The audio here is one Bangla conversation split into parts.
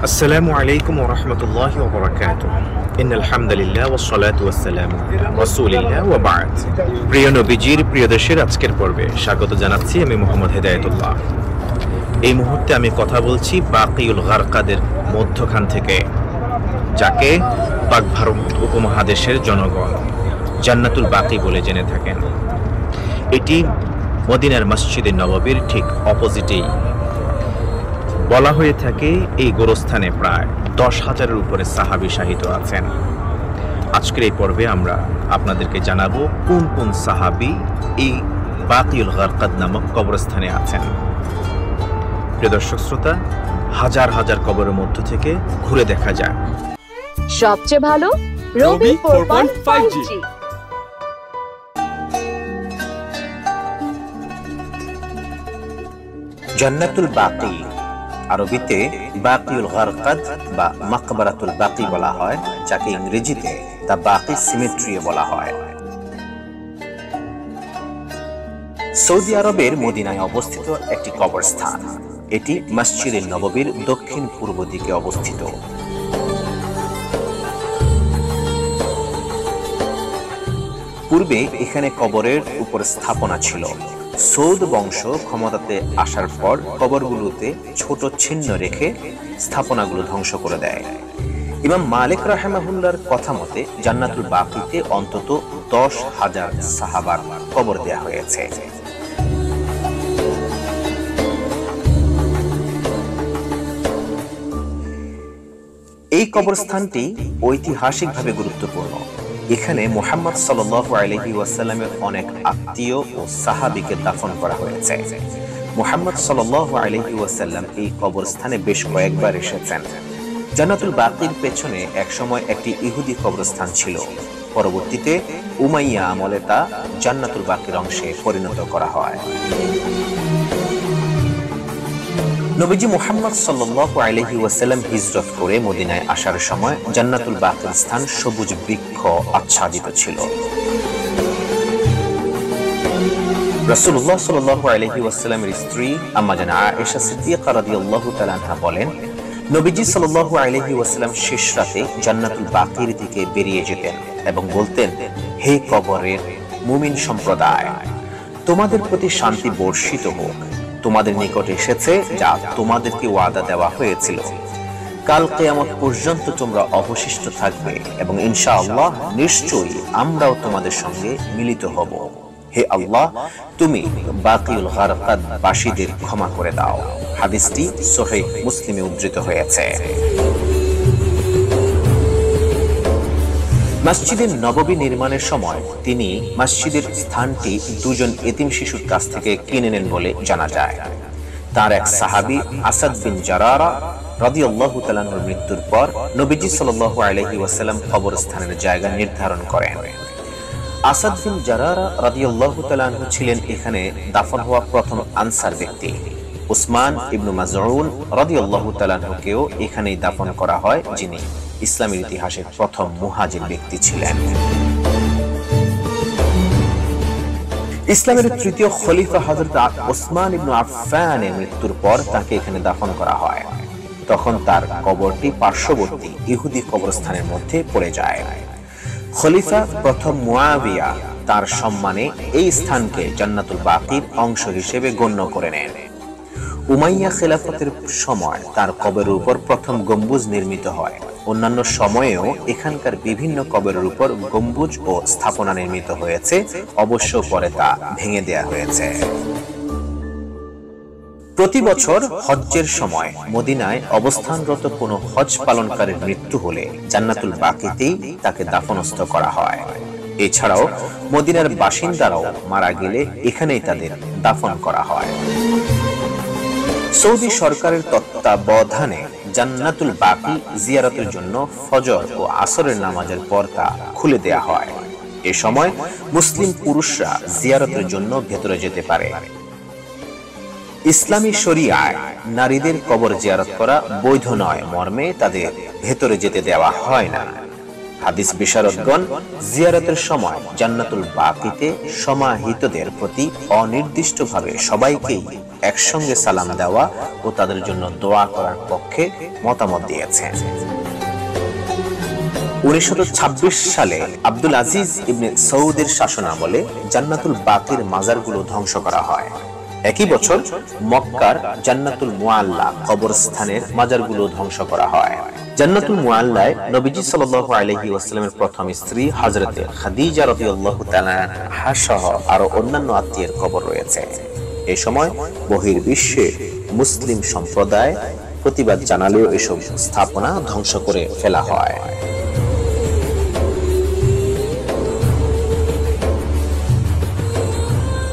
আসসালামু আলাইকুম ওয়া রাহমাতুল্লাহি ওয়া বারাকাতুহু। ইন্নাল হামদুলিল্লাহ ওয়াস সালাতু ওয়াস সালামু আলা রাসূলিল্লাহ ওয়া বা'দ। প্রিয় নবীজির প্রিয় দেশের আজকের পর্বে স্বাগত জানাচ্ছি আমি মোহাম্মদ হেদায়েতুল্লাহ। এই মুহূর্তে আমি কথা বলছি বাকিউল গারকাদের মধ্যখান থেকে, যাকে পাক ভারত উপমহাদেশের জনগণ জান্নাতুল বাকি বলে জেনে থাকেন। এটি মদিনার মসজিদে নববীর ঠিক অপোজিটেই। বলা হয়ে থাকে এই গোরস্থানে প্রায় 10,000-এর উপরে সাহাবী শাহিদ আছেন। আজকের এই পর্বে আমরা আপনাদেরকে জানাবো কোন কোন সাহাবী এই বাকিউল গারকাদ নামক কবরস্থানে আছেন। প্রিয় দর্শক শ্রোতা, হাজার হাজার কবরের মধ্য থেকে ঘুরে দেখা যায় সবচেয়ে ভালো রবি 4.5G। জান্নাতুল বাকি, আরবিতে বাকিউল গারকাদ বা মাকবারাতুল বাকি বলা হয়, যাকে ইংরেজিতে দ্য বাকি সিমেট্রি বলা হয়। সৌদি আরবের মদিনায় অবস্থিত একটি কবরস্থান। এটি মসজিদে নববীর দক্ষিণ পূর্ব দিকে অবস্থিত। পূর্বে এখানে কবরের উপর স্থাপনা ছিল। সৌদ বংশ ক্ষমতাতে আসার পর কবরগুলোতে ছোট চিহ্ন রেখে স্থাপনাগুলো ধ্বংস করে দেয়। ইমাম মালিক রাহিমাহুল্লাহর কথা মতে জান্নাতুল বাকিতে অন্তত 10,000 সাহাবার কবর দেয়া হয়েছে। এই কবরস্থানটি ঐতিহাসিকভাবে গুরুত্বপূর্ণ। এখানে মুহাম্মদ সাল্লাল্লাহু আলাইহি ওয়াসাল্লামের অনেক আত্মীয় ও সাহাবীকে দাফন করা হয়েছে। মুহাম্মদ সাল্লাল্লাহু আলাইহি ওয়াসাল্লাম এই কবরস্থানে বেশ কয়েকবার এসেছেন। জান্নাতুল বাকির পেছনে একসময় একটি ইহুদি কবরস্থান ছিল। পরবর্তীতে উমাইয়া আমলে তা জান্নাতুল বাকির অংশে পরিণত করা হয়। নবীজি মুহাম্মদ সাল্লাল্লাহু আলাইহি ওয়াসাল্লাম হিজরত করে মদিনায় আসার সময় জান্নাতুল বাকির স্থান সবুজ বৃক্ষ আচ্ছাদিত ছিল। রাসূলুল্লাহ সাল্লাল্লাহু আলাইহি ওয়াসাল্লামের স্ত্রী আম্মা জানা আয়েশা সিদ্দিকা রাদিয়াল্লাহু তাআলা আনহা বলেন, নবীজি সাল্লাল্লাহু আলাইহি ওয়াসাল্লাম শেষ রাতে জান্নাতুল বাকির দিকে বেরিয়ে যেতেন এবং বলতেন, হে কবরের মুমিন সম্প্রদায়, তোমাদের প্রতি শান্তি বর্ষিত হোক। তোমাদের নিকট এসেছে যা তোমাদেরকে ওয়াদা দেওয়া হয়েছিল। কাল কিয়ামত পর্যন্ত তোমরা অবশিষ্ট থাকবে এবং ইনশাআল্লাহ নিশ্চয়ই আমরাও তোমাদের সঙ্গে মিলিত হব। হে আল্লাহ, তুমি বাকিউল গারকাদ বাসীদের ক্ষমা করে দাও। হাদিসটি সহিহ মুসলিমে উদ্ধৃত হয়েছে। মসজিদের নববী নির্মাণের সময় তিনি মসজিদের স্থানটি দুজন এতিম শিশুর কাছ থেকে কিনে নেন বলে জানা যায়। তার এক সাহাবী আসাদ বিন জারারা রাদিয়াল্লাহু তাআলা আনহুর মৃত্যুর পর নবীজি সাল্লাল্লাহু আলাইহি ওয়াসাল্লাম কবরস্থানের জায়গা নির্ধারণ করেন। আসাদ বিন জারারা রাদিয়াল্লাহু তাআলা আনহু ছিলেন এখানে দাফন হওয়া প্রথম আনসার ব্যক্তি। উসমান ইবনে মাজউন রাদিয়াল্লাহু তাআলা আনহুকেও এখানেই দাফন করা হয়, যিনি ইসলামের ইতিহাসের প্রথম মুহাজির ব্যক্তি ছিলেন। ইসলামের তৃতীয় খলিফা হযরত ওসমান ইবনে আফফানের মৃত্যুর পর তাকে এখানে দাফন করা হয়। তখন তার কবরটি পার্শ্ববর্তী ইহুদি কবরস্থানের মধ্যে পড়ে যায়। খলিফা প্রথম মুয়াবিয়া তার সম্মানে এই স্থানকে জান্নাতুল বাকির অংশ হিসেবে গণ্য করে নেন। উমাইয়া খেলাফতের সময় তার কবরের উপর প্রথম গম্বুজ নির্মিত হয়। অন্যান্য সময়েও এখানকার বিভিন্ন কবরের উপর গম্বুজ ও স্থাপনা নির্মিত হয়েছে, অবশ্য পরে তা ভেঙে দেয়া হয়েছে। প্রতি বছর হজ্জের সময় মদিনায় অবস্থানরত কোনো হজ পালনকারীর মৃত্যু হলে জান্নাতুল বাকিতেই তাকে দাফনস্থ করা হয়। এছাড়াও মদিনার বাসিন্দারাও মারা গেলে এখানেই তাদের দাফন করা হয়। সৌদি সরকারের তত্ত্বাবধানে জান্নাতুল বাকি জিয়ারতের জন্য ফজর ও আসরের নামাজের পর তা খুলে দেয়া হয়। এ সময় মুসলিম পুরুষরা জিয়ারতের জন্য ভেতরে যেতে পারে। ইসলামী শরিয়ায় নারীদের কবর জিয়ারত করা বৈধ নয় মর্মে তাদের ভেতরে যেতে দেওয়া হয় না। হাদিস বিশারদগণ জিয়ারতের সময় জান্নাতুল বাকিতে সমাহিতদের প্রতি অনির্দিষ্টভাবে সবাইকেই একসঙ্গে সালাম দেওয়া ও তাদের জন্য দোয়া করার পক্ষ পক্ষে মতামত দিয়েছেন। 1926 সালে আব্দুল আজিজ ইবনে সৌদের শাসনামলে জান্নাতুল বাকির মাজারগুলো ধ্বংস করা হয়। একই বছর মক্কার জান্নাতুল মুআল্লা কবরস্থানের মাজারগুলো ধ্বংস করা হয়। জান্নাতুল মুআল্লায় নবীজি সাল্লাল্লাহু আলাইহি ওয়াসাল্লামের প্রথম স্ত্রী হযরতে খাদিজা রাদিয়াল্লাহু তাআলা আনহা সহ আরো অন্যান্য আত্মীয়ের কবর রয়েছে। এই সময় বহির্বিশ্বে মুসলিম সম্প্রদায় প্রতিবাদ জানালেও এসব স্থাপনা ধ্বংস করে ফেলা হয়।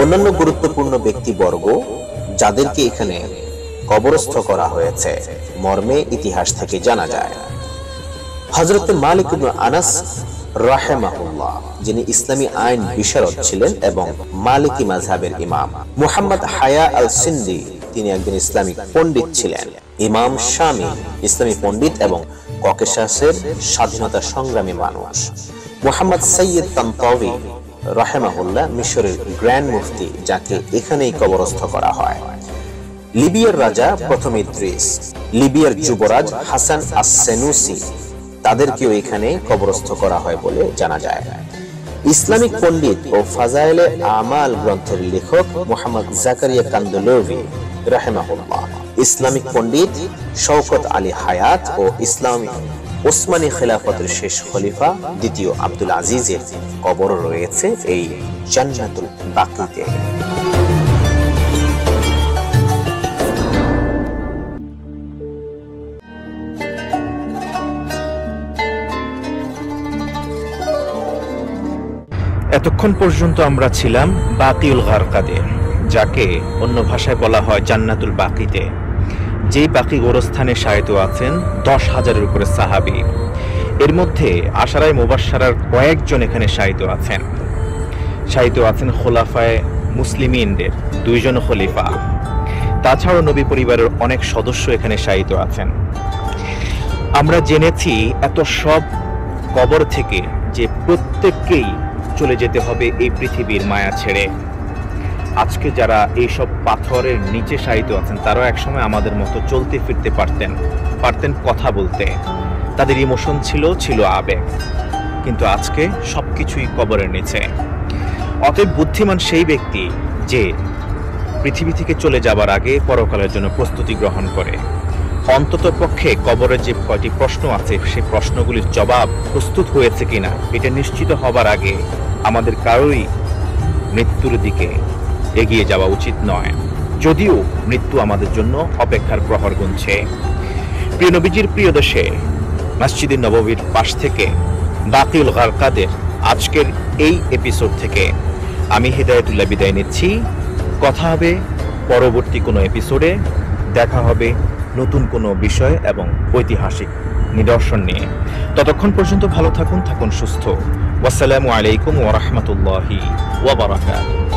অন্যান্য গুরুত্বপূর্ণ ব্যক্তিবর্গ যাদেরকে এখানে কবরস্থ করা হয়েছে মর্মে ইতিহাস থেকে জানা যায়। হযরত মালিক ইবনে আনাস রাহিমাহুল্লাহ, যিনি ইসলামী আইন বিশারদ ছিলেন এবং মালিকি মাযহাবের ইমাম। মুহাম্মদ হায়া আল সিন্দি, তিনি একজন ইসলামিক পণ্ডিত ছিলেন। ইমাম শামী, ইসলামী পণ্ডিত এবং ককেশাসের স্বাধীনতা সংগ্রামী মানুষ। মুহাম্মদ সাইয়্যিদ তানতাওয়ী রাহিমাহুল্লাহ, মিশরের গ্র্যান্ড মুফতি, যাকে এখানেই কবরস্থ করা হয়। লিবিয়ার রাজা প্রথম ইদ্রিস, লিবিয়ার যুবরাজ হাসান আস-সেনুসি, তাদেরকেও এখানে কবরস্থ করা হয় বলে জানা যায়। ইসলামিক পণ্ডিত ও ফাজায়েলে আমাল গ্রন্থের লেখক মুহাম্মদ জাকারিয়া কান্দলভি রাহিমাহুল্লাহ, ইসলামিক পণ্ডিত শওকত আলী হায়াত ও ইসলামী ওসমানী খেলাফতের শেষ খলিফা দ্বিতীয় আব্দুল আজিজের কবর রয়েছে এই জান্নাতুল বাকিতে। এতক্ষণ পর্যন্ত আমরা ছিলাম বাকিউল গারকাদে, যাকে অন্য ভাষায় বলা হয় জান্নাতুল বাকিতে। যেই বাকি গোরস্থানে শায়িত আছেন 10,000-এর উপরে সাহাবী। এর মধ্যে আশারায়ে মুবাশশারার কয়েকজন এখানে শায়িত আছেন খোলাফায়ে মুসলিমিনদের 2 জন খলিফা। তাছাড়াও নবী পরিবারের অনেক সদস্য এখানে শায়িত আছেন। আমরা জেনেছি এত সব কবর থেকে যে প্রত্যেককেই চলে যেতে হবে এই পৃথিবীর মায়া ছেড়ে। আজকে যারা এইসব পাথরের নিচে শায়িত আছেন তারাও একসময় আমাদের মতো চলতে ফিরতে পারতেন, কথা বলতে। তাদের ইমোশন ছিল আবেগ, কিন্তু আজকে সবকিছুই কবরের নিচে। অতএব বুদ্ধিমান সেই ব্যক্তি যে পৃথিবী থেকে চলে যাবার আগে পরকালের জন্য প্রস্তুতি গ্রহণ করে। অন্তত পক্ষে কবরের যে কয়টি প্রশ্ন আছে সেই প্রশ্নগুলির জবাব প্রস্তুত হয়েছে কিনা এটা নিশ্চিত হবার আগে আমাদের কারোই মৃত্যুর দিকে এগিয়ে যাওয়া উচিত নয়, যদিও মৃত্যু আমাদের জন্য অপেক্ষার প্রহর গুনছে। প্রিয় নবীজির প্রিয় দেশে মসজিদে নববীর পাশ থেকে বাকিউল গারকাদের আজকের এই এপিসোড থেকে আমি হিদায়াতুল্লাহ বিদায় নিচ্ছি। কথা হবে পরবর্তী কোনো এপিসোডে। দেখা হবে নতুন কোনো বিষয় এবং ঐতিহাসিক নিদর্শন নিয়ে। ততক্ষণ পর্যন্ত ভালো থাকুন সুস্থ। ওয়াসসালামু আলাইকুম ওয়া রাহমাতুল্লাহি ওয়া বারাকাতুহু।